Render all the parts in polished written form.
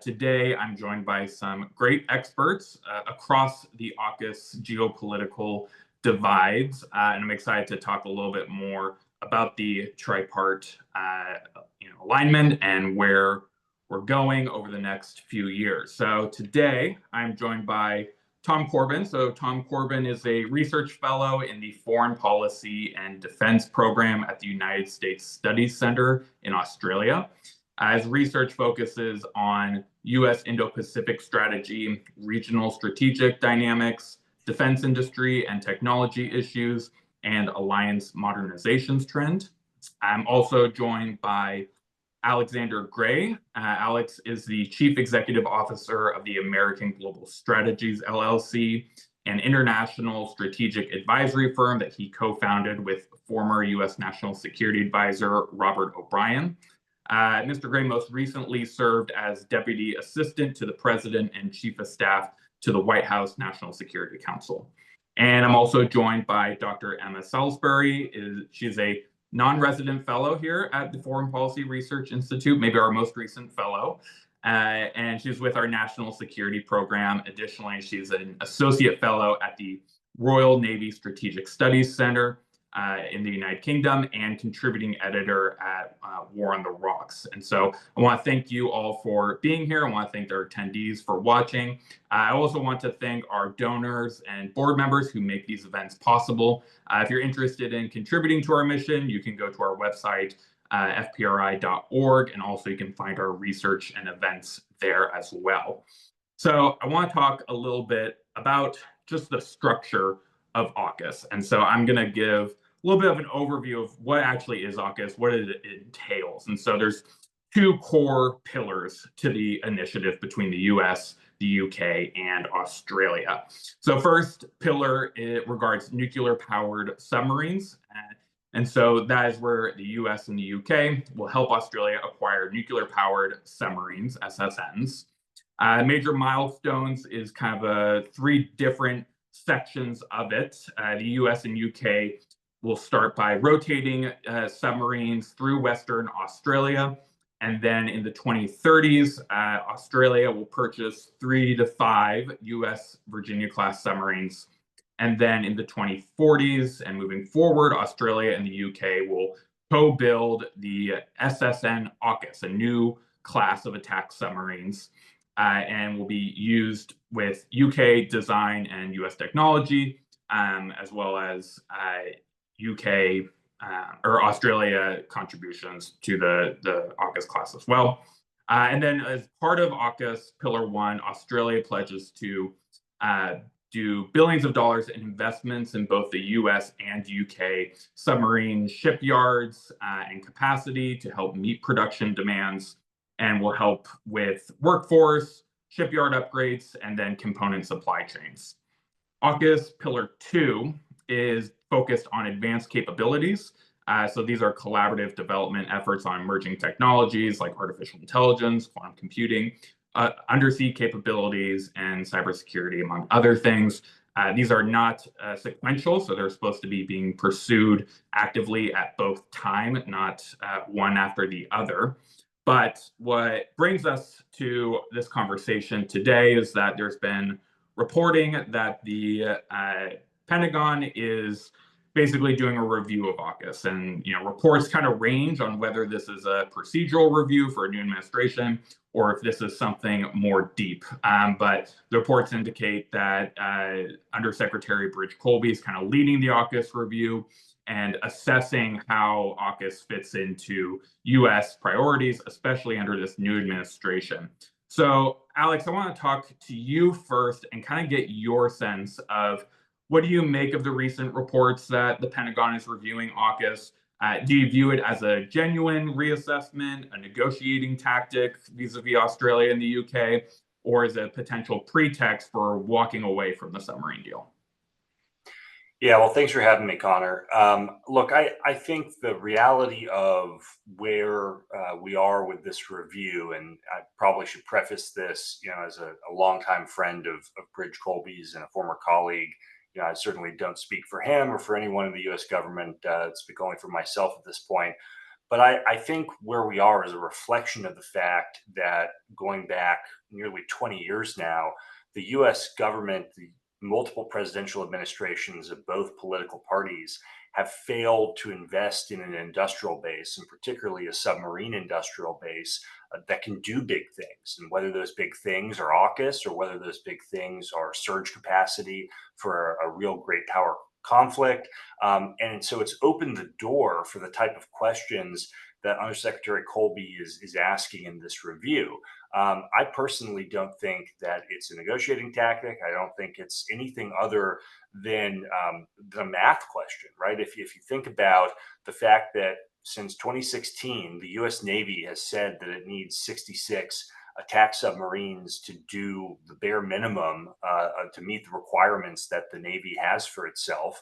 Today, I'm joined by some great experts across the AUKUS geopolitical divides, and I'm excited to talk a little bit more about the tripart alignment and where we're going over the next few years. So today, I'm joined by Tom Corbin. So Tom Corbin is a research fellow in the Foreign Policy and Defense Program at the United States Studies Center in Australia. His research focuses on U.S. Indo-Pacific strategy, regional strategic dynamics, defense industry and technology issues, and alliance modernizations trend. I'm also joined by Alexander Gray. Alex is the Chief Executive Officer of the American Global Strategies, LLC, an international strategic advisory firm that he co-founded with former U.S. National Security Advisor Robert O'Brien. Mr. Gray most recently served as Deputy Assistant to the President and Chief of Staff to the White House National Security Council. And I'm also joined by Dr. Emma Salisbury. She's a non-resident fellow here at the Foreign Policy Research Institute, maybe our most recent fellow. And she's with our National Security Program. Additionally, she's an associate fellow at the Royal Navy Strategic Studies Center in the United Kingdom and contributing editor at War on the Rocks. And so I want to thank you all for being here. I want to thank our attendees for watching. I also want to thank our donors and board members who make these events possible. If you're interested in contributing to our mission, you can go to our website, fpri.org, and also you can find our research and events there as well. So I want to talk a little bit about just the structure of AUKUS. And so I'm going to give a little bit of an overview of what actually is AUKUS, what it entails. And so there's two core pillars to the initiative between the US, the UK, and Australia. So first pillar, it regards nuclear-powered submarines. And so that is where the US and the UK will help Australia acquire nuclear-powered submarines, SSNs. Major milestones is kind of three different sections of it. The US and UK will start by rotating submarines through Western Australia. And then in the 2030s, Australia will purchase 3 to 5 US Virginia-class submarines. And then in the 2040s and moving forward, Australia and the UK will co-build the SSN AUKUS, a new class of attack submarines, and will be used with UK design and US technology, as well as UK or Australia contributions to the AUKUS class as well. And then as part of AUKUS Pillar 1, Australia pledges to do billions of dollars in investments in both the US and UK submarine shipyards and capacity to help meet production demands, and will help with workforce, shipyard upgrades, and then component supply chains. AUKUS Pillar 2 is focused on advanced capabilities. So these are collaborative development efforts on emerging technologies like artificial intelligence, quantum computing, undersea capabilities, and cybersecurity, among other things. These are not sequential, so they're supposed to be being pursued actively at both time, not one after the other. But what brings us to this conversation today is that there's been reporting that the Pentagon is basically doing a review of AUKUS, and reports kind of range on whether this is a procedural review for a new administration or if this is something more deep. But the reports indicate that Undersecretary Bridge Colby is kind of leading the AUKUS review and assessing how AUKUS fits into U.S. priorities, especially under this new administration. So, Alex, I want to talk to you first and kind of get your sense of what do you make of the recent reports that the Pentagon is reviewing AUKUS? Do you view it as a genuine reassessment, a negotiating tactic vis-a-vis Australia and the UK, or is it a potential pretext for walking away from the submarine deal? Yeah, well, thanks for having me, Connor. Look, I think the reality of where we are with this review, and I probably should preface this, as a longtime friend of Bridge Colby's and a former colleague. I certainly don't speak for him or for anyone in the U.S. government. Speak only for myself at this point. But I think where we are is a reflection of the fact that going back nearly 20 years now, the US government, the multiple presidential administrations of both political parties have failed to invest in an industrial base, and particularly a submarine industrial base that can do big things. And whether those big things are AUKUS or whether those big things are surge capacity for a real great power conflict. And so it's opened the door for the type of questions that Undersecretary Colby is asking in this review. I personally don't think that it's a negotiating tactic. I don't think it's anything other than the math question, right? If you think about the fact that since 2016, the US Navy has said that it needs 66 attack submarines to do the bare minimum to meet the requirements that the Navy has for itself.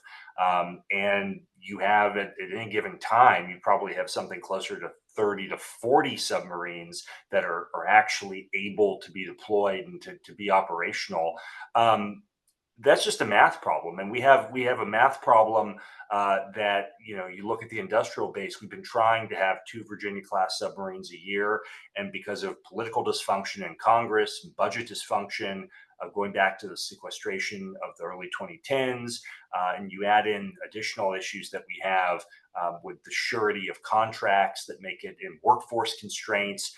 And you have at any given time, you probably have something closer to 30 to 40 submarines that are actually able to be deployed and to be operational. That's just a math problem, and we have a math problem that you look at the industrial base. We've been trying to have 2 Virginia-class submarines a year, and because of political dysfunction in Congress, budget dysfunction, going back to the sequestration of the early 2010s, and you add in additional issues that we have with the surety of contracts that make it in workforce constraints.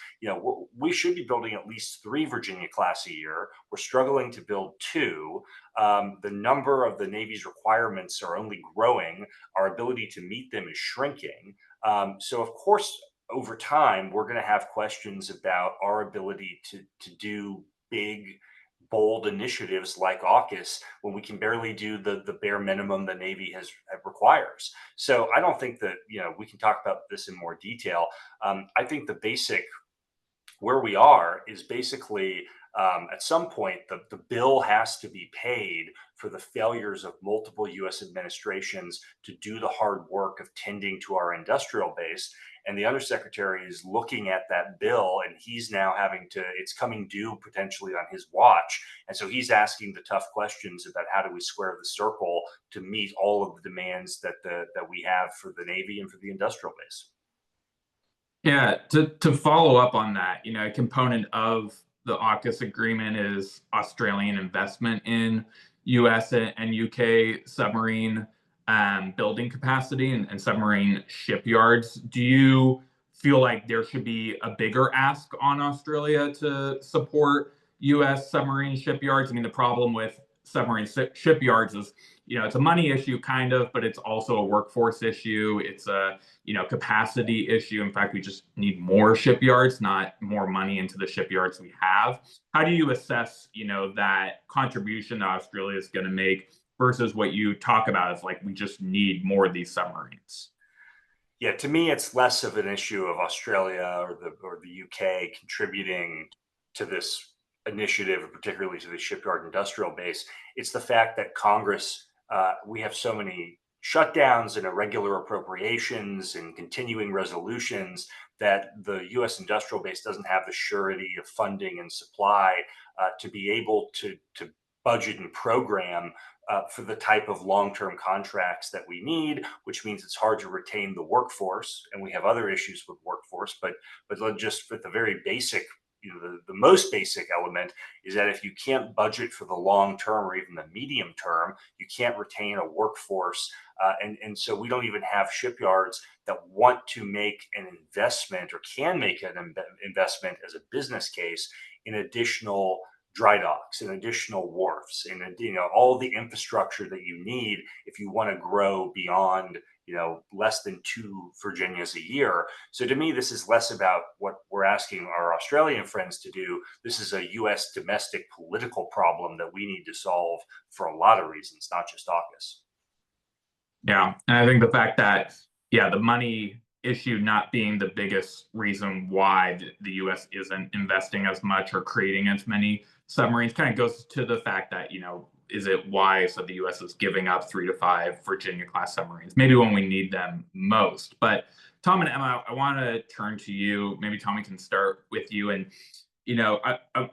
We should be building at least 3 Virginia-class a year. We're struggling to build 2. The number of the Navy's requirements are only growing. Our ability to meet them is shrinking. So, of course, over time, we're going to have questions about our ability to do big, bold initiatives like AUKUS when we can barely do the bare minimum the Navy requires. So I don't think that we can talk about this in more detail. I think the basic where we are is basically at some point the bill has to be paid for the failures of multiple US administrations to do the hard work of tending to our industrial base. And the undersecretary is looking at that bill, and he's now it's coming due potentially on his watch. And so he's asking the tough questions about how do we square the circle to meet all of the demands that we have for the Navy and for the industrial base. Yeah, to follow up on that, a component of the AUKUS agreement is Australian investment in US and UK submarine building capacity and submarine shipyards. Do you feel like there should be a bigger ask on Australia to support US submarine shipyards? I mean, the problem with submarine shipyards is, it's a money issue kind of, but it's also a workforce issue. It's a capacity issue. In fact, we just need more shipyards, not more money into the shipyards we have. How do you assess, that contribution that Australia is going to make versus what you talk about is like, we just need more of these submarines? Yeah, to me, it's less of an issue of Australia or the UK contributing to this initiative, particularly to the shipyard industrial base. It's the fact that Congress, we have so many shutdowns and irregular appropriations and continuing resolutions that the U.S. industrial base doesn't have the surety of funding and supply to be able to budget and program for the type of long-term contracts that we need, which means it's hard to retain the workforce, and we have other issues with workforce. But just with the very basic, the most basic element is that if you can't budget for the long term or even the medium term, you can't retain a workforce. And so we don't even have shipyards that want to make an investment or can make an investment as a business case in additional dry docks and additional wharfs and all the infrastructure that you need if you want to grow beyond less than 2 Virginias a year. So to me, this is less about what we're asking our Australian friends to do. This is a US domestic political problem that we need to solve for a lot of reasons, not just AUKUS. Yeah, and I think the fact that, the money issue not being the biggest reason why the US isn't investing as much or creating as many submarines kind of goes to the fact that, is it wise that the US is giving up 3 to 5 Virginia-class submarines, maybe when we need them most? But Tom and Emma, I want to turn to you. Maybe Tom, we can start with you. And,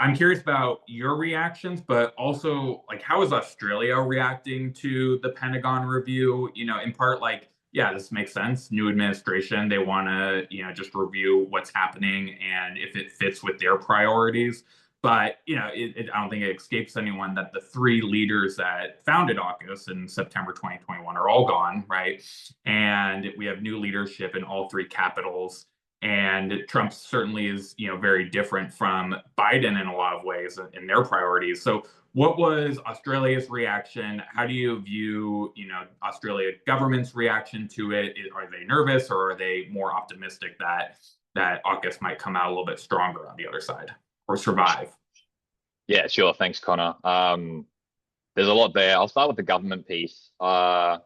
I'm curious about your reactions, but also, like, how is Australia reacting to the Pentagon review? In part, like, yeah, this makes sense. New administration, they want to, just review what's happening and if it fits with their priorities. But, I don't think it escapes anyone that the three leaders that founded AUKUS in September 2021 are all gone, right? And we have new leadership in all three capitals. And Trump certainly is, very different from Biden in a lot of ways in their priorities. So what was Australia's reaction? How do you view, Australia government's reaction to it? Are they nervous or are they more optimistic that AUKUS might come out a little bit stronger on the other side or survive? Yeah, sure. Thanks, Connor. There's a lot there. I'll start with the government piece. I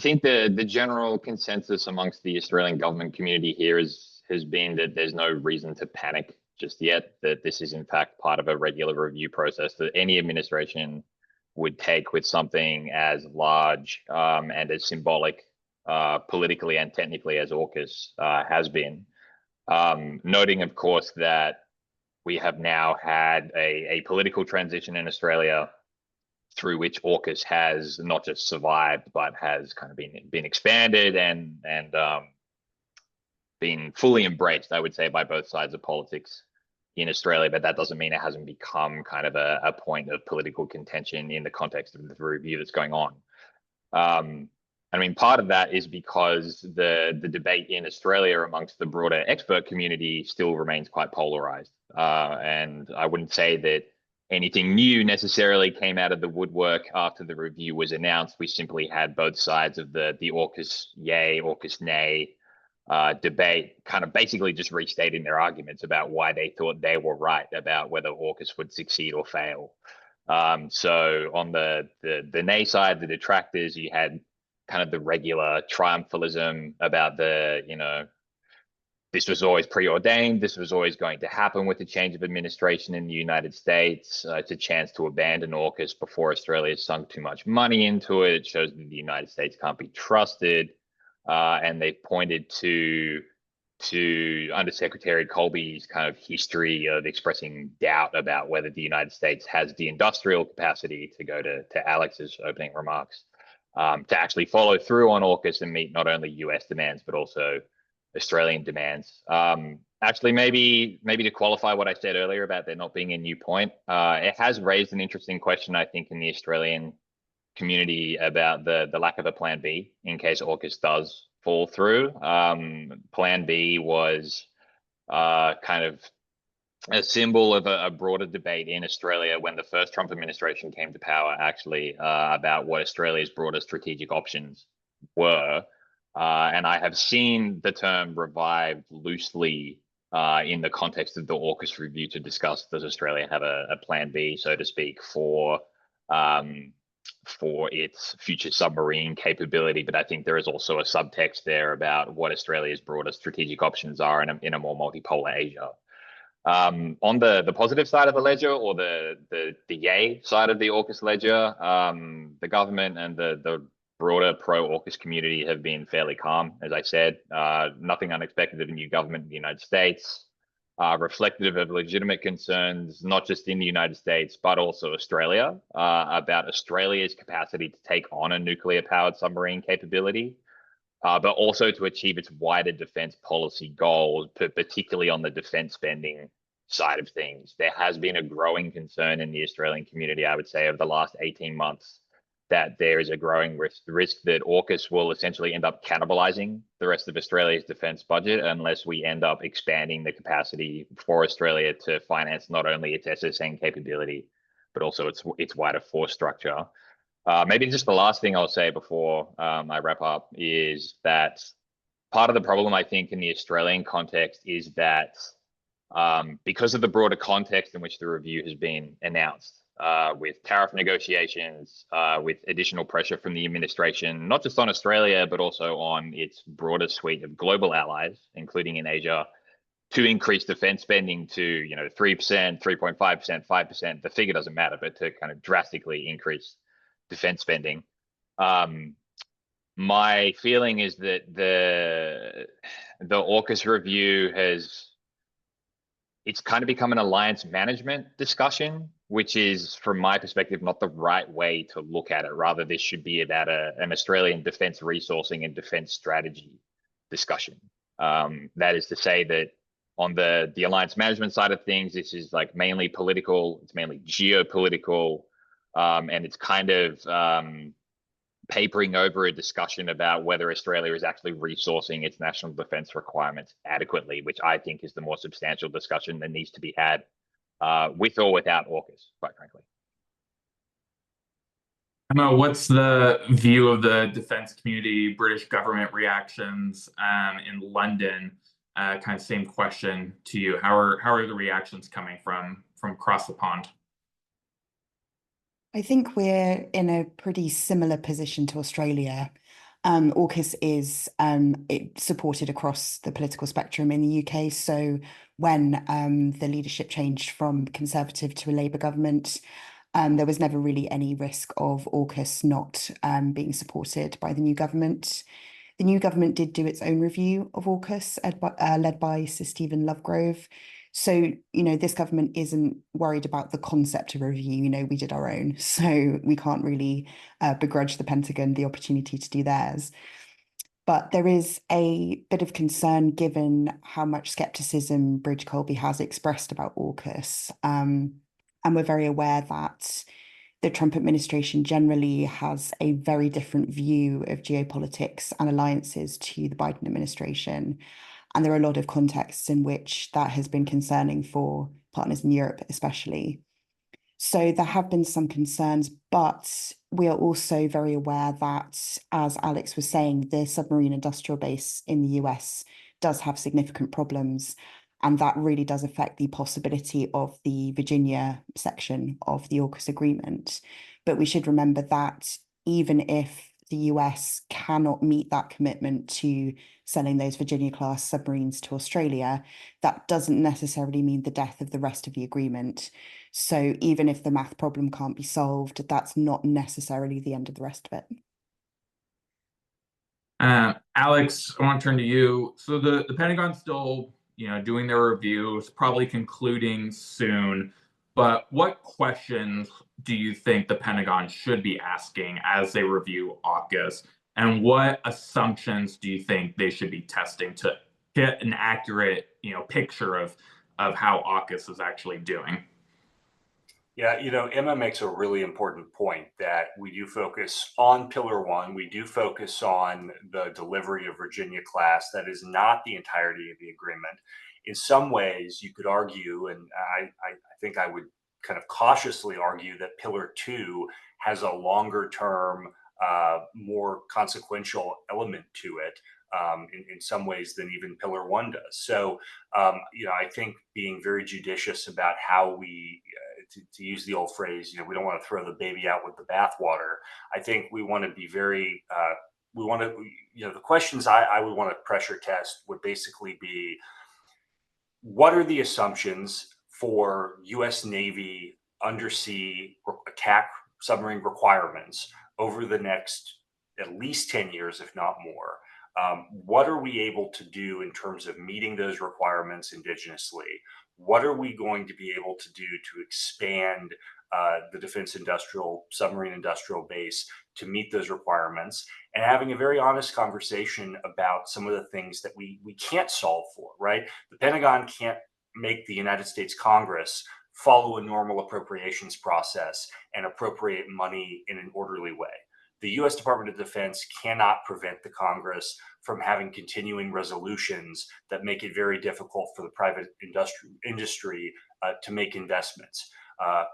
think the general consensus amongst the Australian government community here has been that there's no reason to panic just yet, that this is in fact part of a regular review process that any administration would take with something as large and as symbolic politically and technically as AUKUS has been. Noting, of course, that we have now had a political transition in Australia through which AUKUS has not just survived, but has kind of been expanded and been fully embraced, I would say, by both sides of politics in Australia. But that doesn't mean it hasn't become kind of a point of political contention in the context of the review that's going on. I mean, part of that is because the debate in Australia amongst the broader expert community still remains quite polarized. And I wouldn't say that anything new necessarily came out of the woodwork after the review was announced. We simply had both sides of the AUKUS yay, AUKUS nay debate kind of basically just restating their arguments about why they thought they were right about whether AUKUS would succeed or fail. So on the nay side, the detractors, you had kind of the regular triumphalism about this was always preordained. This was always going to happen with the change of administration in the United States. It's a chance to abandon AUKUS before Australia sunk too much money into it. It shows that the United States can't be trusted. And they pointed to Undersecretary Colby's kind of history of expressing doubt about whether the United States has the industrial capacity, to go to Alex's opening remarks, to actually follow through on AUKUS and meet not only US demands, but also Australian demands. Actually, maybe to qualify what I said earlier about there not being a new point, it has raised an interesting question, I think, in the Australian community about the lack of a plan B in case AUKUS does fall through. Plan B was kind of a symbol of a broader debate in Australia when the first Trump administration came to power, actually, about what Australia's broader strategic options were. And I have seen the term revived loosely in the context of the AUKUS review to discuss, does Australia have a plan B, so to speak, for its future submarine capability. But I think there is also a subtext there about what Australia's broader strategic options are in a more multipolar Asia. On the positive side of the ledger, or the yay side of the AUKUS ledger, the government and the broader pro-AUKUS community have been fairly calm, as I said. Nothing unexpected of a new government in the United States, reflective of legitimate concerns, not just in the United States, but also Australia, about Australia's capacity to take on a nuclear-powered submarine capability, but also to achieve its wider defense policy goals, particularly on the defense spending side of things. There has been a growing concern in the Australian community, I would say, over the last 18 months, that there is a growing risk that AUKUS will essentially end up cannibalizing the rest of Australia's defense budget unless we end up expanding the capacity for Australia to finance not only its SSN capability, but also its wider force structure. Maybe just the last thing I'll say before I wrap up is that part of the problem, I think, in the Australian context is that because of the broader context in which the review has been announced, with tariff negotiations, with additional pressure from the administration, not just on Australia, but also on its broader suite of global allies, including in Asia, to increase defense spending to 3%, 3.5%, 5%. The figure doesn't matter, but to kind of drastically increase defense spending. My feeling is that the AUKUS review has it's kind of become an alliance management discussion, which is, from my perspective, not the right way to look at it. Rather, this should be about an Australian defence resourcing and defence strategy discussion. That is to say that on the alliance management side of things, this is like mainly political, it's mainly geopolitical, and it's kind of papering over a discussion about whether Australia is actually resourcing its national defence requirements adequately, which I think is the more substantial discussion that needs to be had with or without AUKUS, quite frankly. Emma, what's the view of the defence community, British government reactions in London? Kind of same question to you. How are the reactions coming from across the pond? I think we're in a pretty similar position to Australia. AUKUS is supported across the political spectrum in the UK. So when the leadership changed from Conservative to a Labour government, there was never really any risk of AUKUS not being supported by the new government. The new government did do its own review of AUKUS, led by Sir Stephen Lovegrove. So, this government isn't worried about the concept of review. We did our own. So we can't really begrudge the Pentagon the opportunity to do theirs. But there is a bit of concern given how much skepticism Bridge Colby has expressed about AUKUS. And we're very aware that the Trump administration generally has a very different view of geopolitics and alliances to the Biden administration. And there are a lot of contexts in which that has been concerning for partners in Europe, especially. So there have been some concerns, but we are also very aware that, as Alex was saying, the submarine industrial base in the US does have significant problems. And that really does affect the possibility of the Virginia section of the AUKUS agreement. But we should remember that even if the US cannot meet that commitment to selling those Virginia-class submarines to Australia, that doesn't necessarily mean the death of the rest of the agreement. So even if the math problem can't be solved, that's not necessarily the end of the rest of it. Alex, I want to turn to you. So the Pentagon's still, doing their reviews, probably concluding soon. But what questions do you think the Pentagon should be asking as they review AUKUS? And what assumptions do you think they should be testing to get an accurate, picture of how AUKUS is actually doing? Yeah, Emma makes a really important point that we do focus on Pillar 1. We do focus on the delivery of Virginia class. That is not the entirety of the agreement. In some ways, you could argue, and I think I would kind of cautiously argue that Pillar 2 has a longer term, more consequential element to it in some ways than even Pillar 1 does. So, I think being very judicious about how we, to use the old phrase, we don't want to throw the baby out with the bathwater. I think we want to be very, the questions I would want to pressure test would basically be, what are the assumptions for U.S. Navy undersea attack submarine requirements over the next at least 10 years, if not more? What are we able to do in terms of meeting those requirements indigenously? What are we going to be able to do to expand the defense submarine industrial base to meet those requirements, and having a very honest conversation about some of the things that we can't solve for, right? The Pentagon can't make the United States Congress follow a normal appropriations process and appropriate money in an orderly way. The U.S. Department of Defense cannot prevent the Congress from having continuing resolutions that make it very difficult for the private industry to make investments.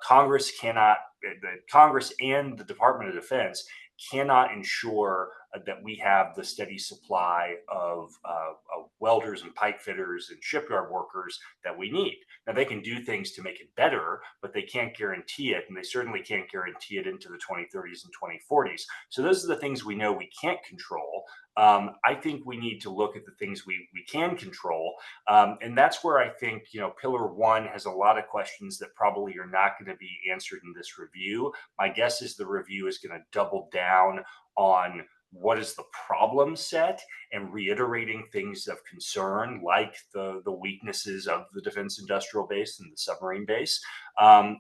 Congress and the Department of Defense cannot ensure that we have the steady supply of welders and pipe fitters and shipyard workers that we need. Now, they can do things to make it better, but they can't guarantee it, and they certainly can't guarantee it into the 2030s and 2040s. So those are the things we know we can't control. I think we need to look at the things we can control. And that's where I think, Pillar 1 has a lot of questions that probably are not going to be answered in this review. My guess is the review is going to double down on what is the problem set and reiterating things of concern, like the weaknesses of the defense industrial base and the submarine base. And,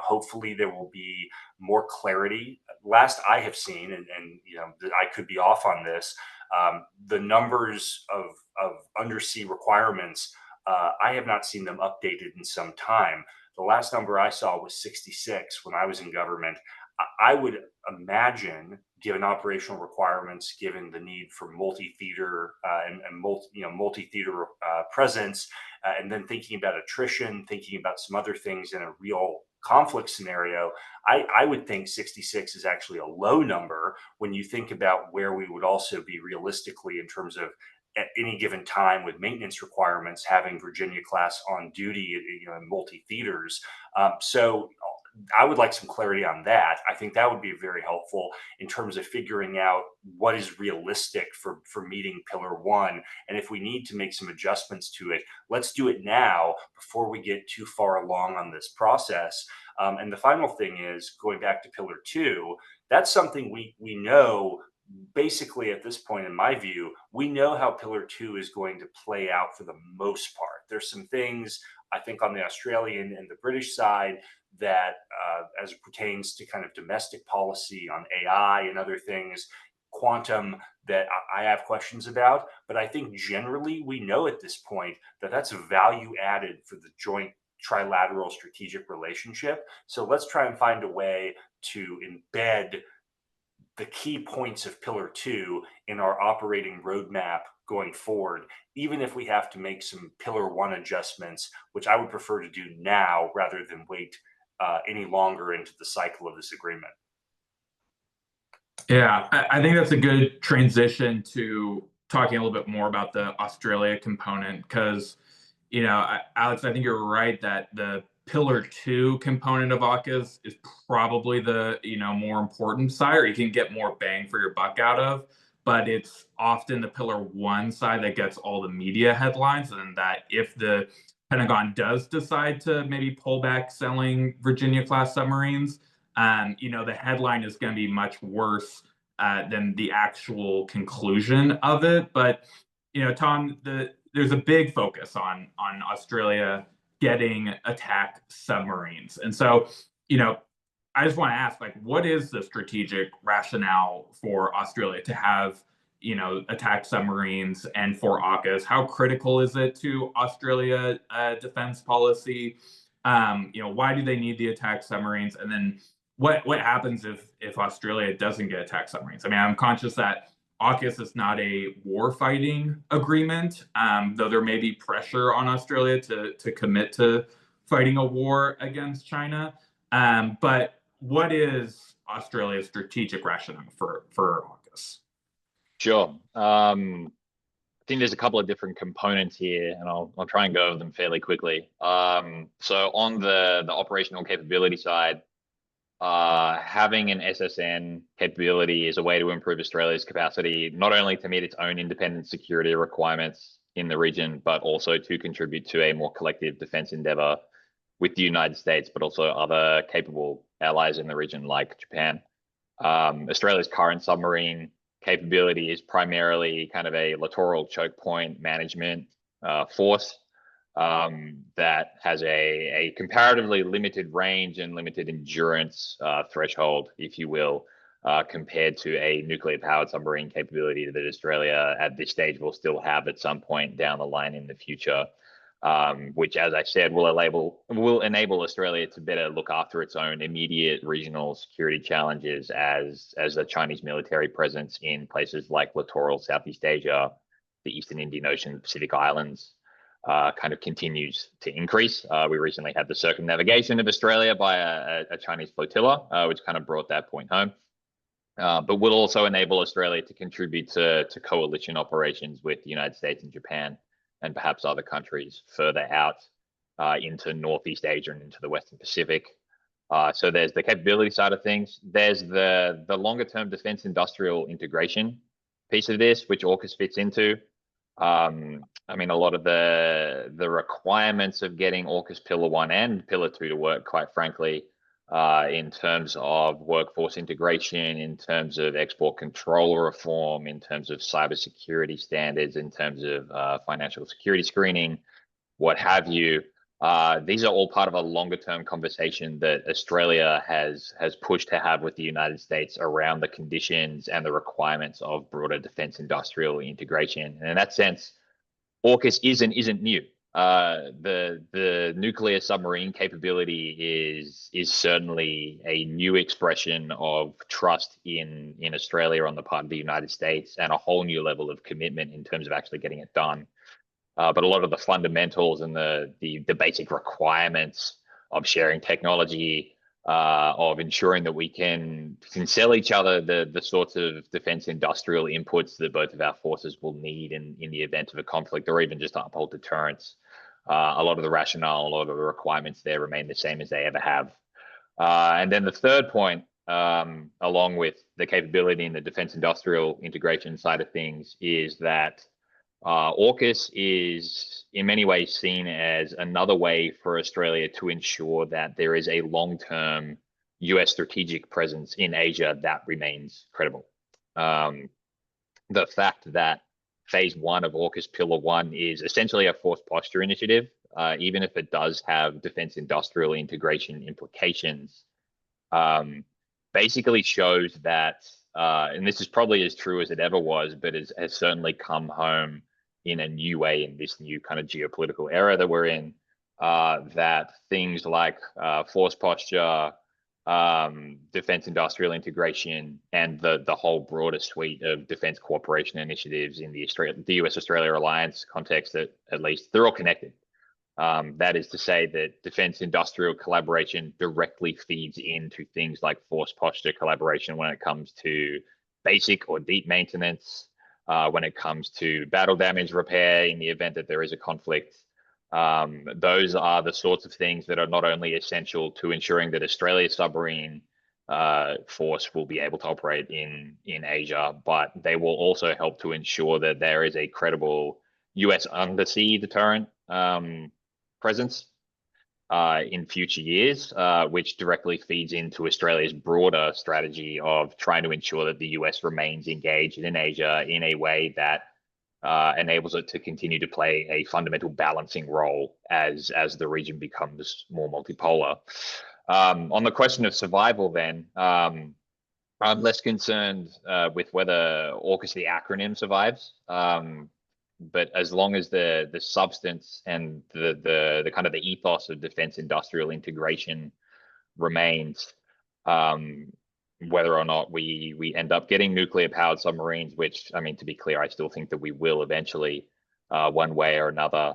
hopefully there will be more clarity. Last I have seen, and I could be off on this, the numbers of undersea requirements, I have not seen them updated in some time. The last number I saw was 66 when I was in government. I would imagine, given operational requirements, given the need for multi-theater and multi-theater presence, and then thinking about attrition, thinking about some other things in a real conflict scenario, I would think 66 is actually a low number when you think about where we would also be realistically in terms of at any given time with maintenance requirements, having Virginia class on duty, in multi-theaters. So I would like some clarity on that. I think that would be very helpful in terms of figuring out what is realistic for meeting Pillar 1. And if we need to make some adjustments to it, let's do it now before we get too far along on this process. And the final thing is, going back to Pillar 2, that's something we know. Basically, at this point, in my view, we know how Pillar 2 is going to play out for the most part. There's some things, I think, on the Australian and the British side that, as it pertains to kind of domestic policy on AI and other things, quantum, that I have questions about. But I think generally we know at this point that that's a value added for the joint trilateral strategic relationship. So let's try and find a way to embed the key points of Pillar 2 in our operating roadmap going forward, even if we have to make some Pillar 1 adjustments, which I would prefer to do now rather than wait any longer into the cycle of this agreement. Yeah, I think that's a good transition to talking a little bit more about the Australia component, because, Alex, I think you're right that the Pillar 2 component of AUKUS is probably the more important side, or you can get more bang for your buck out of. But it's often the Pillar 1 side that gets all the media headlines, and that if the Pentagon does decide to maybe pull back selling Virginia-class submarines, the headline is going to be much worse than the actual conclusion of it. But, Tom, there's a big focus on Australia getting attack submarines. And so, I just want to ask, what is the strategic rationale for Australia to have, attack submarines, and for AUKUS? How critical is it to Australia defense policy? Why do they need the attack submarines? And then what happens if Australia doesn't get attack submarines? I mean, I'm conscious that AUKUS is not a war-fighting agreement, though there may be pressure on Australia to commit to fighting a war against China. But what is Australia's strategic rationale for AUKUS? Sure. I think there's a couple of different components here, and I'll try and go over them fairly quickly. So on the operational capability side, having an SSN capability is a way to improve Australia's capacity, not only to meet its own independent security requirements in the region, but also to contribute to a more collective defense endeavor with the United States, but also other capable allies in the region like Japan. Australia's current submarine capability is primarily kind of a littoral choke point management force that has a comparatively limited range and limited endurance threshold, if you will, compared to a nuclear powered submarine capability that Australia at this stage will still have at some point down the line in the future, which, as I said, will enable Australia to better look after its own immediate regional security challenges as the Chinese military presence in places like littoral Southeast Asia, the Eastern Indian Ocean, Pacific Islands, kind of continues to increase. We recently had the circumnavigation of Australia by a Chinese flotilla, which kind of brought that point home. But will also enable Australia to contribute to coalition operations with the United States and Japan, and perhaps other countries further out into Northeast Asia and into the Western Pacific. So there's the capability side of things. There's the longer term defense industrial integration piece of this, which AUKUS fits into. I mean, a lot of the requirements of getting AUKUS Pillar 1 and Pillar 2 to work, quite frankly, in terms of workforce integration, in terms of export control reform, in terms of cybersecurity standards, in terms of financial security screening, what have you. These are all part of a longer term conversation that Australia has pushed to have with the United States around the conditions and the requirements of broader defense industrial integration. And in that sense, AUKUS isn't new. The nuclear submarine capability is certainly a new expression of trust in Australia on the part of the United States, and a whole new level of commitment in terms of actually getting it done. But a lot of the fundamentals and the basic requirements of sharing technology, of ensuring that we can sell each other the sorts of defense industrial inputs that both of our forces will need in the event of a conflict, or even just to uphold deterrence. A lot of the rationale, a lot of the requirements there remain the same as they ever have. And then the third point, along with the capability in the defense industrial integration side of things, is that AUKUS is in many ways seen as another way for Australia to ensure that there is a long-term US strategic presence in Asia that remains credible. The fact that phase 1 of AUKUS Pillar 1 is essentially a force posture initiative, even if it does have defense industrial integration implications, basically shows that, and this is probably as true as it ever was, but has certainly come home in a new way in this new kind of geopolitical era that we're in, that things like force posture, defense industrial integration, and the whole broader suite of defense cooperation initiatives in the US-Australia alliance context, that at least they're all connected. That is to say that defense industrial collaboration directly feeds into things like force posture collaboration when it comes to basic or deep maintenance, when it comes to battle damage repair in the event that there is a conflict. Those are the sorts of things that are not only essential to ensuring that Australia's submarine force will be able to operate in Asia, but they will also help to ensure that there is a credible US undersea deterrent presence in future years, which directly feeds into Australia's broader strategy of trying to ensure that the US remains engaged in Asia in a way that enables it to continue to play a fundamental balancing role as the region becomes more multipolar. On the question of survival then, I'm less concerned with whether AUKUS, the acronym, survives. But as long as the substance and the kind of the ethos of defense industrial integration remains, whether or not we end up getting nuclear powered submarines, which, I mean, to be clear, I still think that we will eventually, one way or another,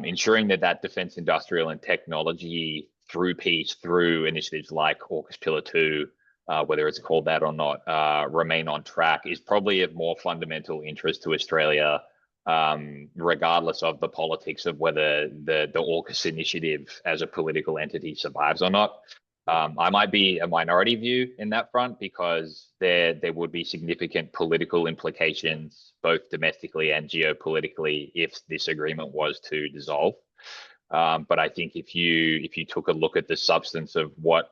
ensuring that defense industrial and technology through peace, through initiatives like AUKUS Pillar 2, whether it's called that or not, remain on track, is probably of more fundamental interest to Australia, regardless of the politics of whether the AUKUS initiative as a political entity survives or not. I might be a minority view in that front, because there would be significant political implications, both domestically and geopolitically, if this agreement was to dissolve. But I think if you took a look at the substance of what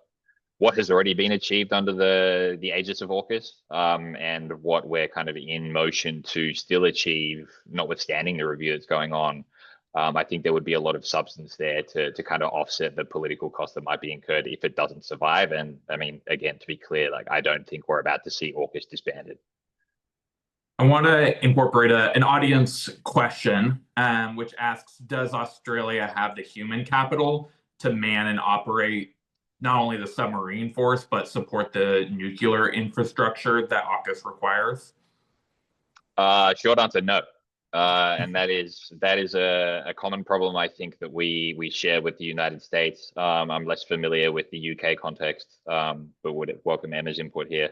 has already been achieved under the aegis of AUKUS, and what we're kind of in motion to still achieve, notwithstanding the review that's going on, I think there would be a lot of substance there to kind of offset the political cost that might be incurred if it doesn't survive. And I mean, again, to be clear, like, I don't think we're about to see AUKUS disbanded. I want to incorporate an audience question, which asks, does Australia have the human capital to man and operate not only the submarine force, but support the nuclear infrastructure that AUKUS requires? Short answer, no. And that is a common problem, I think, that we share with the United States. I'm less familiar with the UK context, but would welcome Emma's input here.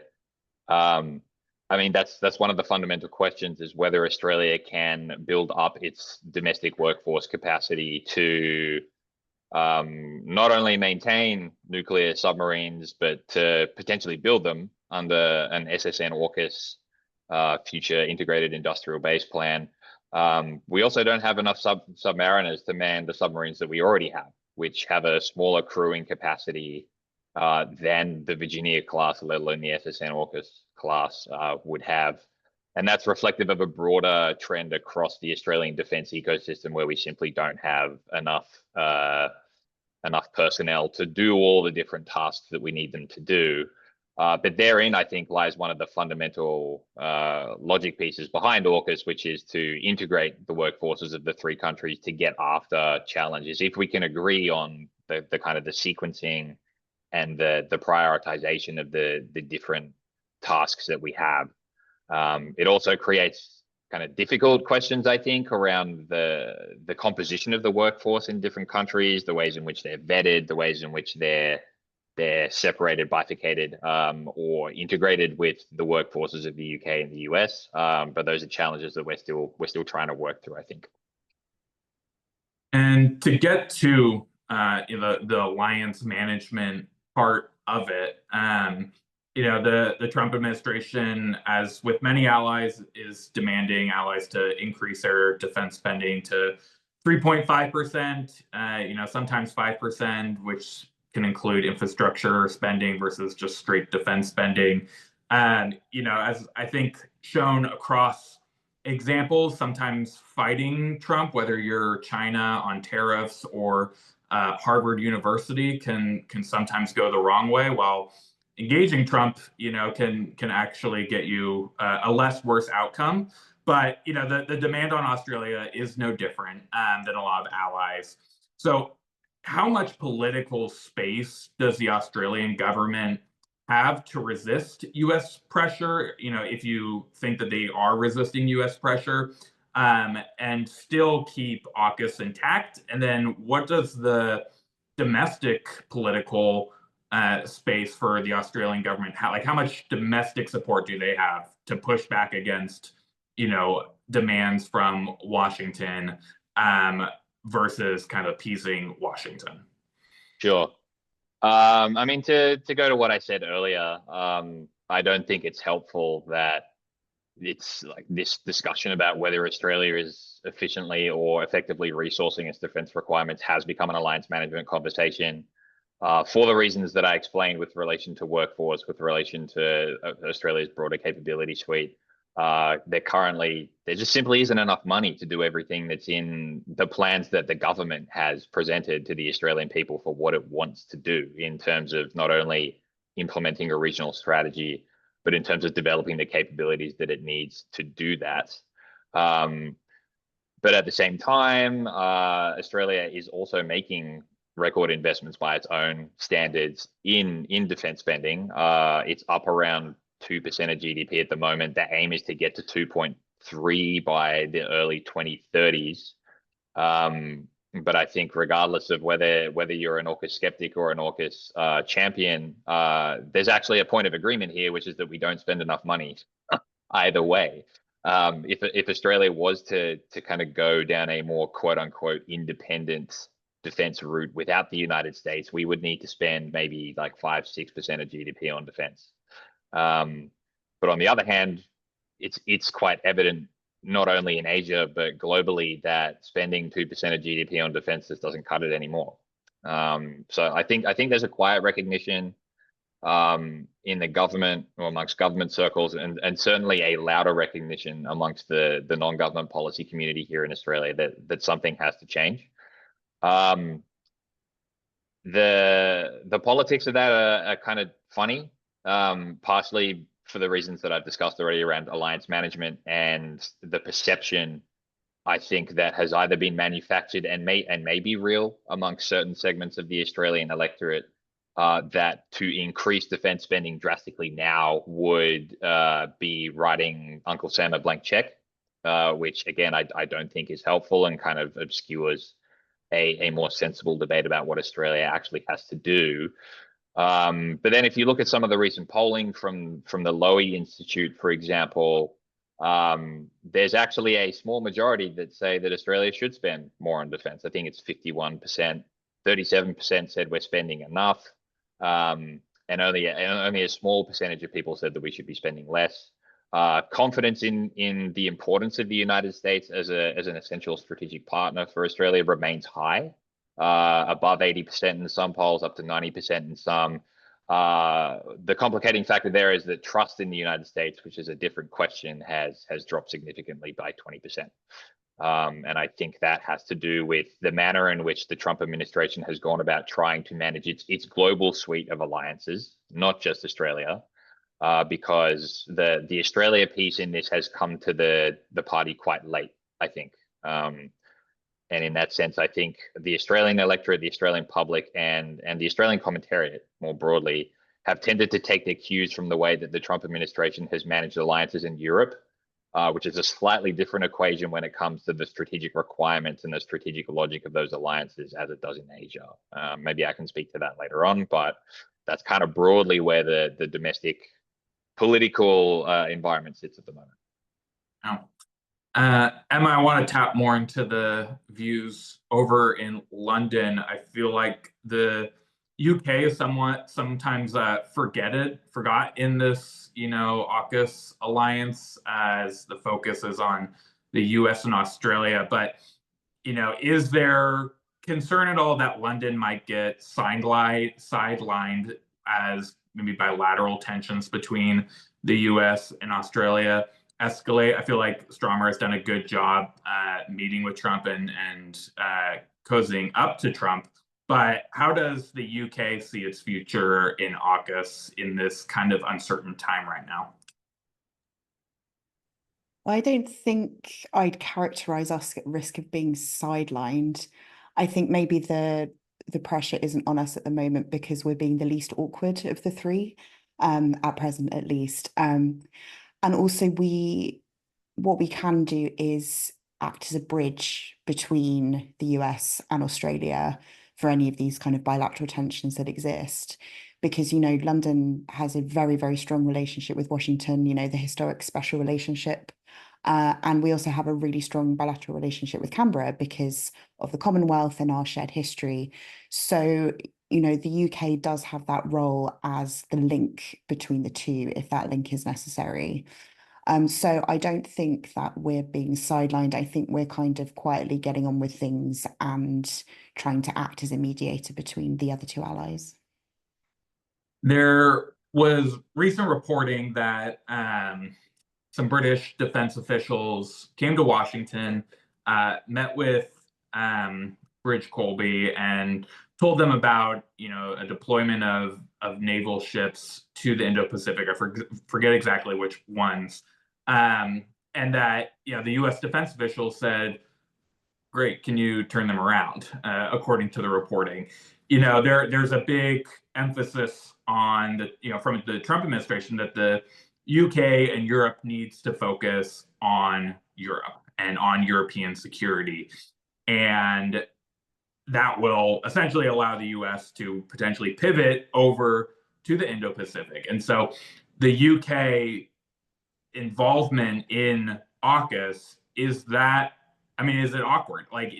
I mean, that's one of the fundamental questions, is whether Australia can build up its domestic workforce capacity to not only maintain nuclear submarines, but to potentially build them under an SSN AUKUS future integrated industrial base plan. We also don't have enough submariners to man the submarines that we already have, which have a smaller crewing capacity than the Virginia class, let alone the SSN AUKUS class would have. And that's reflective of a broader trend across the Australian defence ecosystem, where we simply don't have enough personnel to do all the different tasks that we need them to do. But therein, I think, lies one of the fundamental logic pieces behind AUKUS, which is to integrate the workforces of the three countries to get after challenges. If we can agree on the kind of the sequencing and the prioritization of the different tasks that we have, it also creates kind of difficult questions, I think, around the composition of the workforce in different countries, the ways in which they're vetted, the ways in which they're separated, bifurcated, or integrated with the workforces of the UK and the US. But those are challenges that we're still trying to work through, I think. And to get to the alliance management part of it, the Trump administration, as with many allies, is demanding allies to increase their defense spending to 3.5%, sometimes 5%, which can include infrastructure spending versus just straight defense spending. And, as I think shown across examples, sometimes fighting Trump, whether you're China on tariffs or Harvard University, can sometimes go the wrong way, while engaging Trump, can actually get you a less worse outcome. But, the demand on Australia is no different than a lot of allies. So how much political space does the Australian government have to resist U.S. pressure, if you think that they are resisting U.S. pressure, and still keep AUKUS intact? And then what does the domestic political space for the Australian government, how much domestic support do they have to push back against, demands from Washington, versus kind of appeasing Washington? Sure. I mean, to go to what I said earlier, I don't think it's helpful that it's like this discussion about whether Australia is efficiently or effectively resourcing its defense requirements has become an alliance management conversation. For the reasons that I explained with relation to workforce, with relation to Australia's broader capability suite, there just simply isn't enough money to do everything that's in the plans that the government has presented to the Australian people for what it wants to do, in terms of not only implementing a regional strategy, but in terms of developing the capabilities that it needs to do that. But at the same time, Australia is also making record investments by its own standards in defense spending. It's up around 2% of GDP at the moment. The aim is to get to 2.3 by the early 2030s. But I think regardless of whether you're an AUKUS skeptic or an AUKUS champion, there's actually a point of agreement here, which is that we don't spend enough money either way. If Australia was to kind of go down a more quote unquote independent defense route without the United States, we would need to spend maybe like 5-6% of GDP on defense. But on the other hand, it's quite evident, not only in Asia but globally, that spending 2% of GDP on defense just doesn't cut it anymore. So I think there's a quiet recognition in the government, or amongst government circles, and certainly a louder recognition amongst the non-government policy community here in Australia that something has to change. The politics of that are kind of funny, partially for the reasons that I've discussed already around alliance management and the perception, I think, that has either been manufactured and may be real amongst certain segments of the Australian electorate, that to increase defense spending drastically now would be writing Uncle Sam a blank check, which again I don't think is helpful and kind of obscures a more sensible debate about what Australia actually has to do. But then if you look at some of the recent polling from the Lowy Institute, for example, there's actually a small majority that say that Australia should spend more on defense. I think it's 51%, 37% said we're spending enough, and only a small percentage of people said that we should be spending less. Confidence in the importance of the United States as an essential strategic partner for Australia remains high, above 80% in some polls, up to 90% in some. The complicating factor there is that trust in the United States, which is a different question, has dropped significantly by 20%. And I think that has to do with the manner in which the Trump administration has gone about trying to manage its global suite of alliances, not just Australia, because the Australia piece in this has come to the party quite late, I think. And in that sense, I think the Australian electorate, the Australian public, and the Australian commentariat more broadly have tended to take their cues from the way that the Trump administration has managed alliances in Europe, which is a slightly different equation when it comes to the strategic requirements and the strategic logic of those alliances as it does in Asia. Maybe I can speak to that later on, but that's kind of broadly where the domestic political environment sits at the moment. Oh. Emma, I want to tap more into the views over in London. I feel like the UK is sometimes forgot in this, AUKUS alliance, as the focus is on the US and Australia. But, is there concern at all that London might get sidelined as maybe bilateral tensions between the US and Australia escalate? I feel like Stromer has done a good job meeting with Trump and cozying up to Trump. But how does the UK see its future in AUKUS in this kind of uncertain time right now? I don't think I'd characterize us at risk of being sidelined. I think maybe the pressure isn't on us at the moment because we're being the least awkward of the three, at present at least. And also what we can do is act as a bridge between the US and Australia for any of these kind of bilateral tensions that exist. Because, London has a very, very strong relationship with Washington, the historic special relationship. And we also have a really strong bilateral relationship with Canberra because of the Commonwealth and our shared history. So, the UK does have that role as the link between the two, if that link is necessary. So I don't think that we're being sidelined. I think we're kind of quietly getting on with things and trying to act as a mediator between the other two allies. There was recent reporting that some British defense officials came to Washington, met with Bridge Colby, and told them about a deployment of naval ships to the Indo-Pacific. I forget exactly which ones, and that the U.S. defense officials said, "Great, can you turn them around?" According to the reporting, there's a big emphasis on from the Trump administration that the UK and Europe needs to focus on Europe and on European security, and that will essentially allow the US to potentially pivot over to the Indo-Pacific. And so the UK involvement in AUKUS, is it awkward? Like,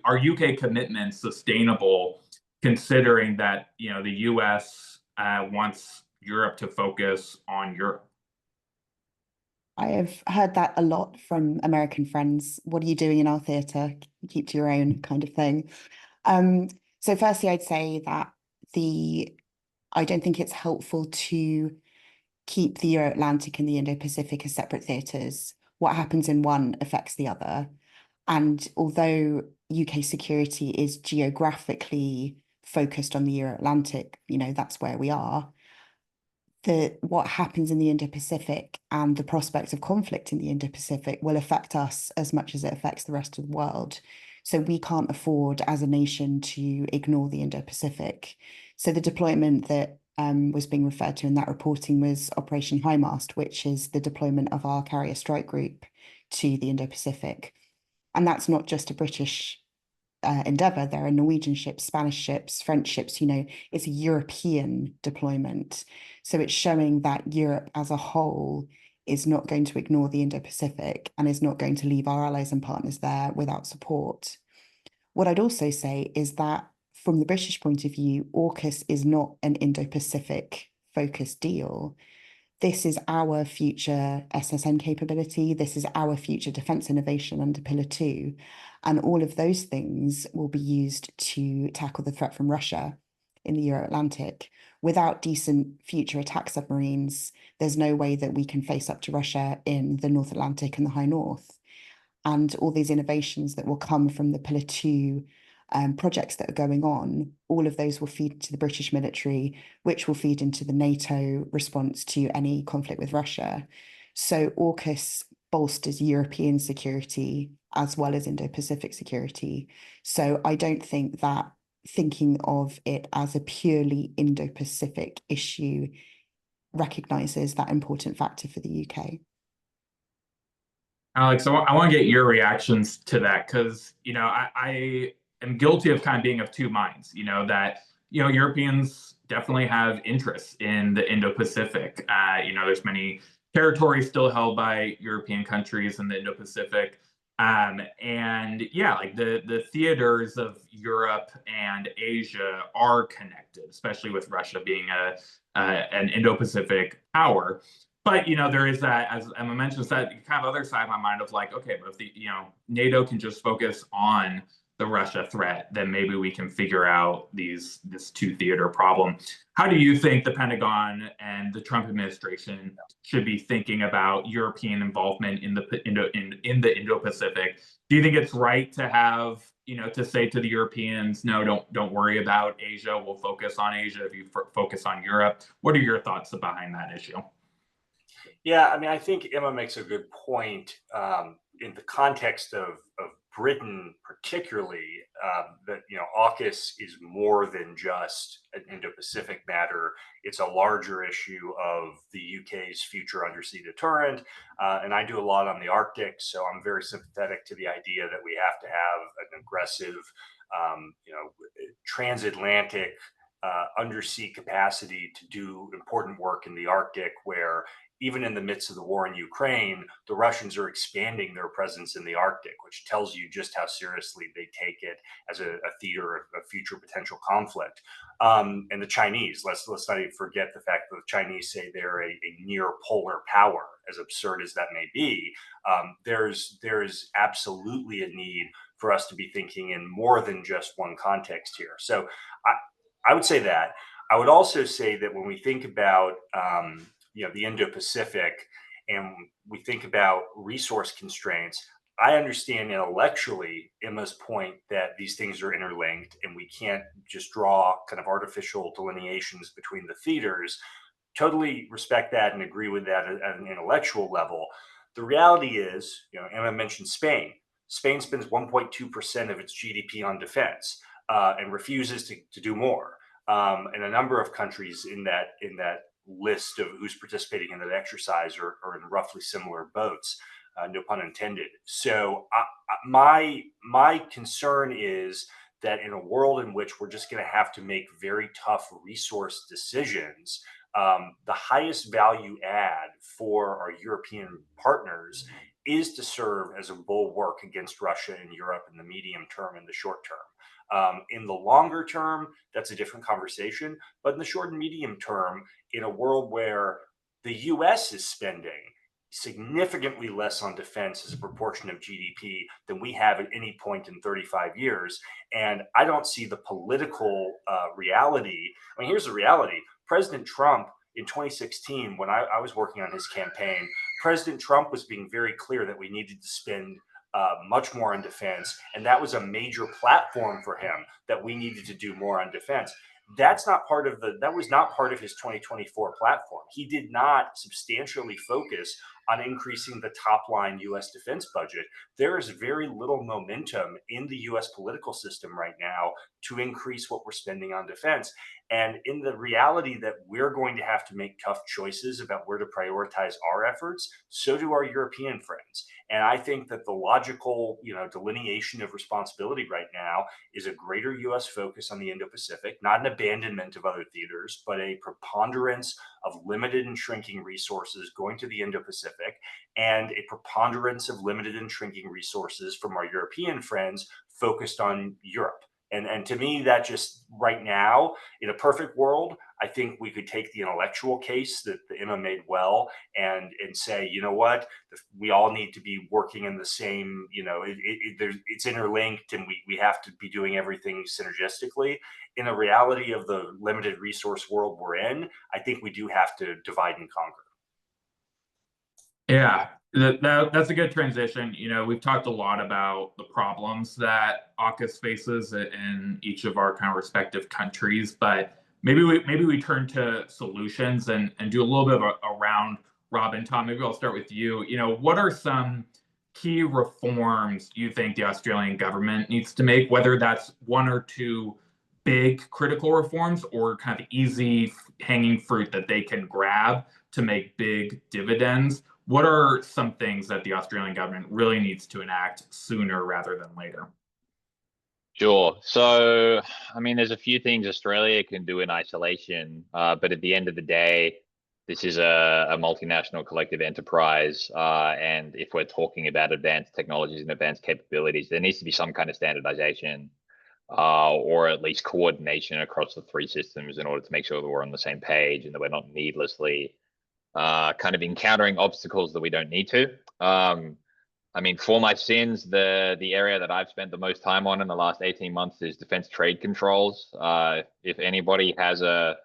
are UK commitments sustainable considering that, the US wants Europe to focus on Europe? I have heard that a lot from American friends. What are you doing in our theatre? Keep to your own kind of thing. So firstly, I'd say that I don't think it's helpful to keep the Euro-Atlantic and the Indo-Pacific as separate theatres. What happens in one affects the other. And although UK security is geographically focused on the Euro-Atlantic, that's where we are, what happens in the Indo-Pacific and the prospects of conflict in the Indo-Pacific will affect us as much as it affects the rest of the world. So we can't afford as a nation to ignore the Indo-Pacific. So the deployment that was being referred to in that reporting was Operation High Mast, which is the deployment of our carrier strike group to the Indo-Pacific. And that's not just a British endeavour. There are Norwegian ships, Spanish ships, French ships, it's a European deployment. So it's showing that Europe as a whole is not going to ignore the Indo-Pacific and is not going to leave our allies and partners there without support. What I'd also say is that from the British point of view, AUKUS is not an Indo-Pacific focused deal. This is our future SSN capability. This is our future defence innovation under Pillar 2. And all of those things will be used to tackle the threat from Russia. in the Euro-Atlantic. Without decent future attack submarines, there's no way that we can face up to Russia in the North Atlantic and the High North. And all these innovations that will come from the Pillar 2 projects that are going on, all of those will feed to the British military, which will feed into the NATO response to any conflict with Russia. So AUKUS bolsters European security as well as Indo-Pacific security. So I don't think that thinking of it as a purely Indo-Pacific issue recognises that important factor for the UK. Alex, I want to get your reactions to that because, I am guilty of kind of being of two minds, that, Europeans definitely have interests in the Indo-Pacific. There's many territories still held by European countries in the Indo-Pacific. And yeah, like the theaters of Europe and Asia are connected, especially with Russia being an Indo-Pacific power. But there is that, as Emma mentions, that kind of other side of my mind of like, okay, but if the NATO can just focus on the Russia threat, then maybe we can figure out this two theater problem. How do you think the Pentagon and the Trump administration should be thinking about European involvement in the Indo-Pacific? Do you think it's right to have to say to the Europeans, no, don't worry about Asia, we'll focus on Asia if you focus on Europe? What are your thoughts behind that issue? Yeah, I mean, I think Emma makes a good point in the context of Britain, particularly that AUKUS is more than just an Indo-Pacific matter. It's a larger issue of the UK's future undersea deterrent, and I do a lot on the Arctic, so I'm very sympathetic to the idea that we have to have an aggressive, transatlantic undersea capacity to do important work in the Arctic, where even in the midst of the war in Ukraine, the Russians are expanding their presence in the Arctic, which tells you just how seriously they take it as a theater of future potential conflict. And the Chinese, let's not even forget the fact that the Chinese say they're a near polar power, as absurd as that may be. There's absolutely a need for us to be thinking in more than just one context here. So I would say that. I would also say that when we think about the Indo-Pacific and we think about resource constraints, I understand intellectually Emma's point that these things are interlinked and we can't just draw kind of artificial delineations between the theaters. Totally respect that and agree with that at an intellectual level. The reality is, Emma mentioned Spain. Spain spends 1.2% of its GDP on defense and refuses to do more. And a number of countries in that list of who's participating in that exercise are in roughly similar boats, no pun intended. So my concern is that in a world in which we're just going to have to make very tough resource decisions, the highest value add for our European partners is to serve as a bulwark against Russia in Europe in the medium term and the short term. In the longer term, that's a different conversation. But in the short and medium term, in a world where the US is spending significantly less on defense as a proportion of GDP than we have at any point in 35 years, and I don't see the political reality. I mean, here's the reality. President Trump in 2016, when I was working on his campaign, President Trump was being very clear that we needed to spend much more on defense. And that was a major platform for him, that we needed to do more on defense. That was not part of his 2024 platform. He did not substantially focus on increasing the top line US defense budget. There is very little momentum in the US political system right now to increase what we're spending on defense. And in the reality that we're going to have to make tough choices about where to prioritize our efforts, so do our European friends. And I think that the logical, delineation of responsibility right now is a greater US focus on the Indo-Pacific, not an abandonment of other theaters, but a preponderance of limited and shrinking resources going to the Indo-Pacific, and a preponderance of limited and shrinking resources from our European friends focused on Europe. And to me, that just right now, in a perfect world, I think we could take the intellectual case that the Emma made well and say, you know what, we all need to be working in the same, it's interlinked, and we have to be doing everything synergistically. In the reality of the limited resource world we're in, I think we do have to divide and conquer. Yeah, that's a good transition. We've talked a lot about the problems that AUKUS faces in each of our kind of respective countries, but maybe we turn to solutions and do a little bit of a round robin. Tom, maybe I'll start with you. What are some key reforms you think the Australian government needs to make, whether that's one or two big critical reforms or kind of easy hanging fruit that they can grab to make big dividends? What are some things that the Australian government really needs to enact sooner rather than later? Sure. So, there's a few things Australia can do in isolation, but at the end of the day, this is a multinational collective enterprise. And if we're talking about advanced technologies and advanced capabilities, there needs to be some kind of standardization, or at least coordination across the three systems in order to make sure that we're on the same page and that we're not needlessly kind of encountering obstacles that we don't need to. For my sins, the area that I've spent the most time on in the last 18 months is defense trade controls. If anybody has a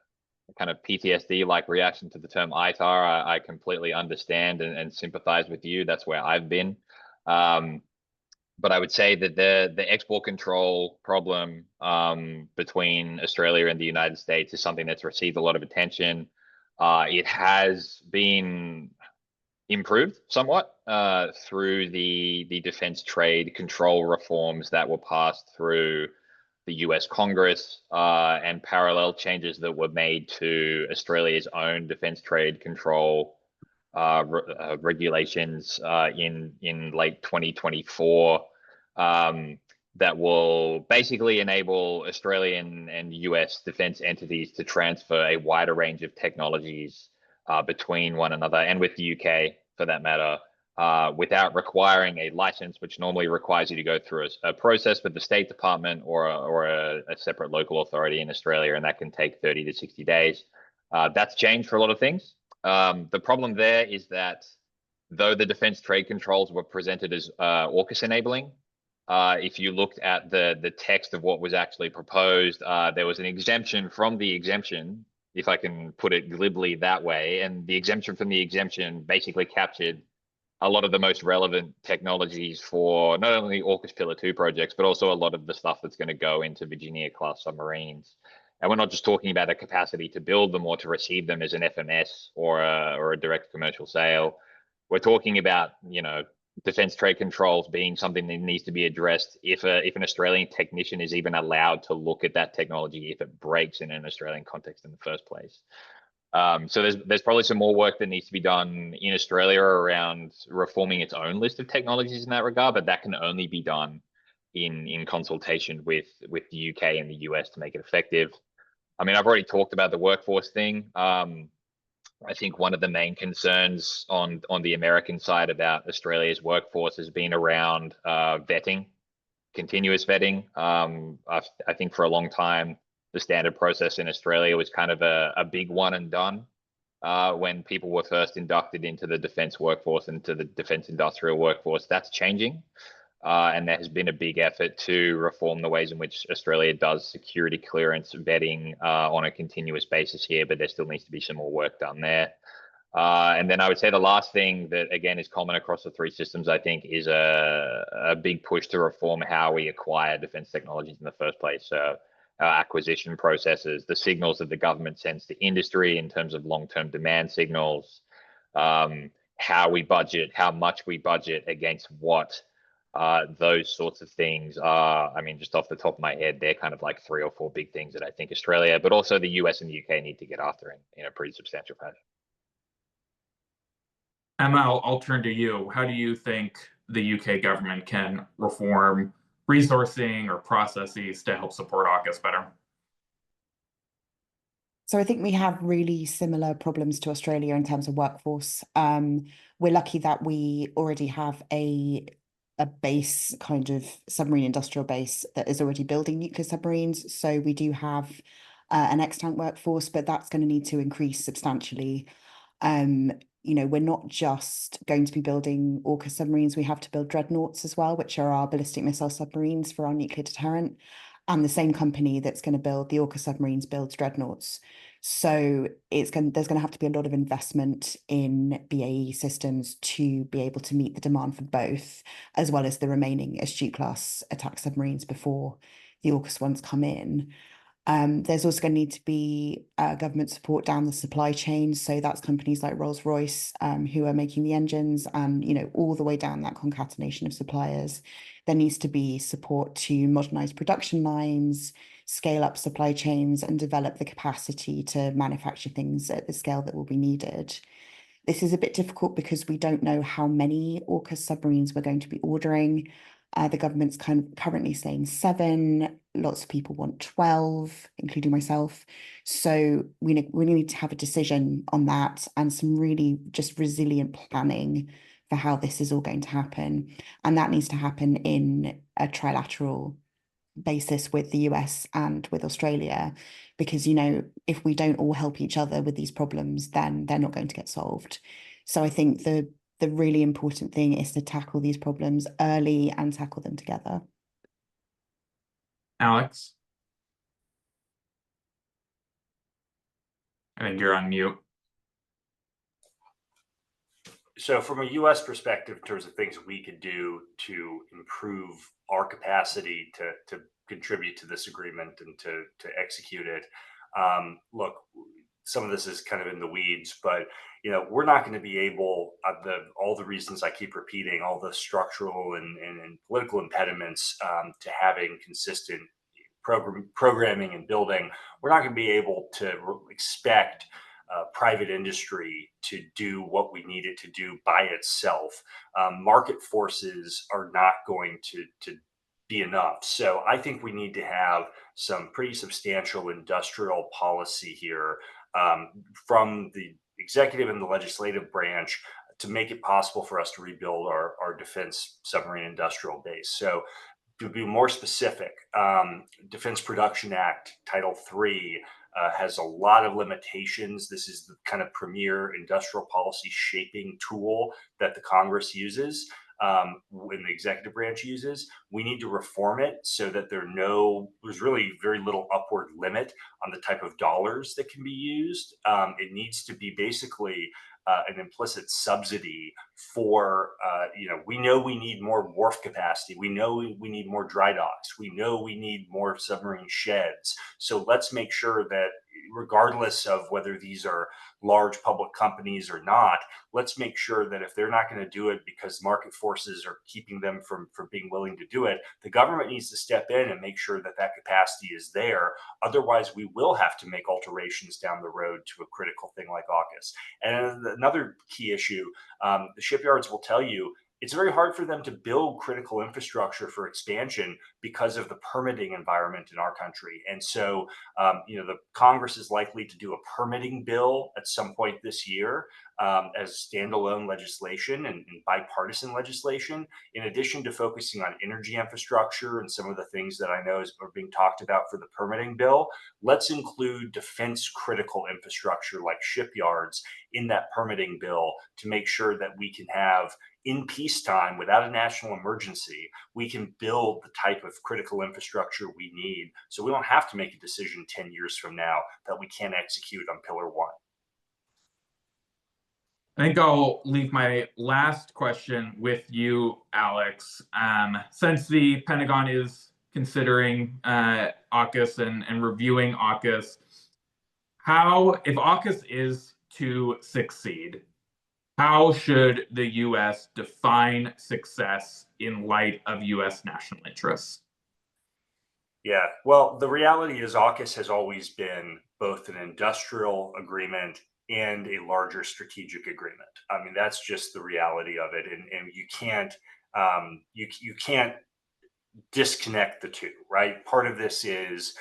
kind of PTSD-like reaction to the term ITAR, I completely understand and sympathize with you. That's where I've been. But I would say that the export control problem between Australia and the United States is something that's received a lot of attention. It has been improved somewhat through the defense trade control reforms that were passed through the US Congress, and parallel changes that were made to Australia's own defense trade control regulations in late 2024, that will basically enable Australian and US defense entities to transfer a wider range of technologies between one another, and with the UK for that matter, without requiring a license, which normally requires you to go through a process with the State Department or a separate local authority in Australia, and that can take 30 to 60 days. That's changed for a lot of things. The problem there is that though the defense trade controls were presented as AUKUS enabling, if you looked at the text of what was actually proposed, there was an exemption from the exemption, if I can put it glibly that way. And the exemption from the exemption basically captured a lot of the most relevant technologies for not only AUKUS Pillar 2 projects, but also a lot of the stuff that's going to go into Virginia-class submarines. And we're not just talking about a capacity to build them or to receive them as an FMS or a direct commercial sale. We're talking about, defense trade controls being something that needs to be addressed if an Australian technician is even allowed to look at that technology if it breaks in an Australian context in the first place. So there's probably some more work that needs to be done in Australia around reforming its own list of technologies in that regard, but that can only be done in consultation with the UK and the US to make it effective. I've already talked about the workforce thing. I think one of the main concerns on the American side about Australia's workforce has been around vetting, continuous vetting. I think for a long time, the standard process in Australia was kind of a big one and done when people were first inducted into the defense workforce and to the defense industrial workforce. That's changing. And there has been a big effort to reform the ways in which Australia does security clearance vetting on a continuous basis here, but there still needs to be some more work done there. And then I would say the last thing that, again, is common across the three systems, I think, is a big push to reform how we acquire defense technologies in the first place. So acquisition processes, the signals that the government sends to industry in terms of long-term demand signals, how we budget, how much we budget against what. Those sorts of things are, just off the top of my head, they're kind of like 3 or 4 big things that I think Australia, but also the US and the UK need to get after in a pretty substantial fashion. Emma, I'll turn to you. How do you think the UK government can reform resourcing or processes to help support AUKUS better? So I think we have really similar problems to Australia in terms of workforce. We're lucky that we already have a a base kind of submarine industrial base that is already building nuclear submarines. So we do have an extant workforce, but that's going to need to increase substantially. We're not just going to be building AUKUS submarines, we have to build dreadnoughts as well, which are our ballistic missile submarines for our nuclear deterrent. And the same company that's going to build the AUKUS submarines builds dreadnoughts. So there's going to have to be a lot of investment in BAE systems to be able to meet the demand for both, as well as the remaining Astute class attack submarines before the AUKUS ones come in. There's also going to need to be government support down the supply chain. So that's companies like Rolls-Royce who are making the engines, and all the way down that concatenation of suppliers. There needs to be support to modernize production lines, scale up supply chains, and develop the capacity to manufacture things at the scale that will be needed. This is a bit difficult because we don't know how many AUKUS submarines we're going to be ordering. The government's currently saying 7. Lots of people want 12, including myself. So we need to have a decision on that and some really just resilient planning for how this is all going to happen. And that needs to happen in a trilateral basis with the US and with Australia, because, if we don't all help each other with these problems, then they're not going to get solved. So I think the really important thing is to tackle these problems early and tackle them together. Alex? I think you're on mute. So from a U.S. perspective, in terms of things we could do to improve our capacity to contribute to this agreement and to execute it, look, some of this is kind of in the weeds, but we're not going to be able, all the reasons I keep repeating, all the structural and political impediments to having consistent programming and building, we're not going to be able to expect private industry to do what we need it to do by itself. Market forces are not going to be enough. So I think we need to have some pretty substantial industrial policy here from the executive and the legislative branch to make it possible for us to rebuild our defense submarine industrial base. So to be more specific, Defense Production Act Title III has a lot of limitations. This is the kind of premier industrial policy shaping tool that the Congress uses, when the executive branch uses. We need to reform it so that there's really very little upward limit on the type of dollars that can be used. It needs to be basically an implicit subsidy for, we know we need more wharf capacity. We know we need more dry docks. We know we need more submarine sheds. So let's make sure that regardless of whether these are large public companies or not, let's make sure that if they're not going to do it because market forces are keeping them from being willing to do it, the government needs to step in and make sure that that capacity is there. Otherwise, we will have to make alterations down the road to a critical thing like AUKUS. And another key issue, the shipyards will tell you, it's very hard for them to build critical infrastructure for expansion because of the permitting environment in our country. And so, the Congress is likely to do a permitting bill at some point this year as standalone legislation and bipartisan legislation, in addition to focusing on energy infrastructure and some of the things that I know are being talked about for the permitting bill. Let's include defense critical infrastructure like shipyards in that permitting bill to make sure that we can have, in peacetime, without a national emergency, we can build the type of critical infrastructure we need so we don't have to make a decision 10 years from now that we can't execute on Pillar 1. I think I'll leave my last question with you, Alex. Since the Pentagon is considering AUKUS and reviewing AUKUS, if AUKUS is to succeed, how should the U.S. define success in light of U.S. national interests? Yeah, well, the reality is AUKUS has always been both an industrial agreement and a larger strategic agreement. I mean, that's just the reality of it, and you can't you can't disconnect the two, right? Part of this is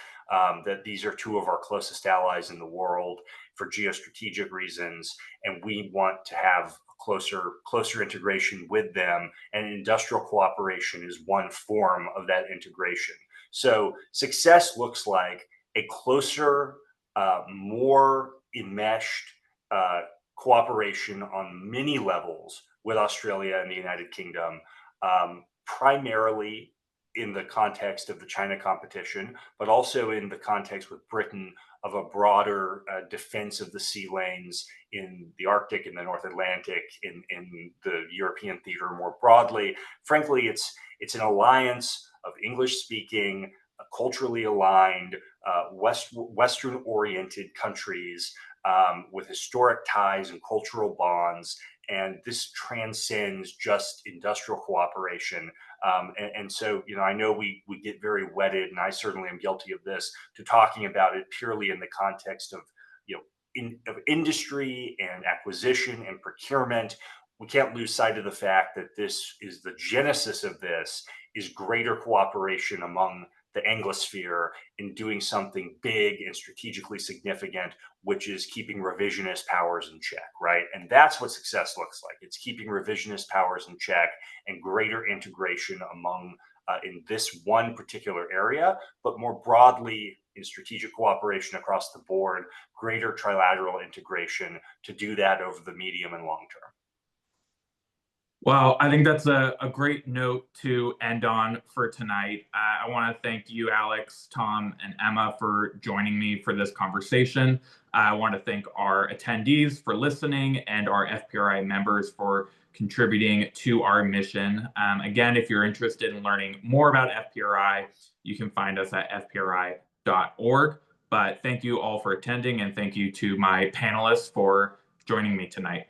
that these are two of our closest allies in the world, for geostrategic reasons, and we want to have closer integration with them, and industrial cooperation is one form of that integration. So success looks like a closer, more enmeshed cooperation on many levels with Australia and the United Kingdom, primarily in the context of the China competition, but also in the context with Britain of a broader defense of the sea lanes in the Arctic, in the North Atlantic, in the European theater more broadly. Frankly, it's an alliance of English-speaking, culturally aligned, Western-oriented countries with historic ties and cultural bonds. And this transcends just industrial cooperation. And so, I know we get very wedded, and I certainly am guilty of this, to talking about it purely in the context of, of industry and acquisition and procurement. We can't lose sight of the fact that this is the genesis of this is greater cooperation among the Anglosphere in doing something big and strategically significant, which is keeping revisionist powers in check, right? And that's what success looks like. It's keeping revisionist powers in check and greater integration among, in this one particular area, but more broadly in strategic cooperation across the board, greater trilateral integration to do that over the medium and long term. Well, I think that's a great note to end on for tonight. I want to thank you, Alex, Tom, and Emma for joining me for this conversation. I want to thank our attendees for listening and our FPRI members for contributing to our mission. Again, if you're interested in learning more about FPRI, you can find us at fpri.org. But thank you all for attending, and thank you to my panelists for joining me tonight.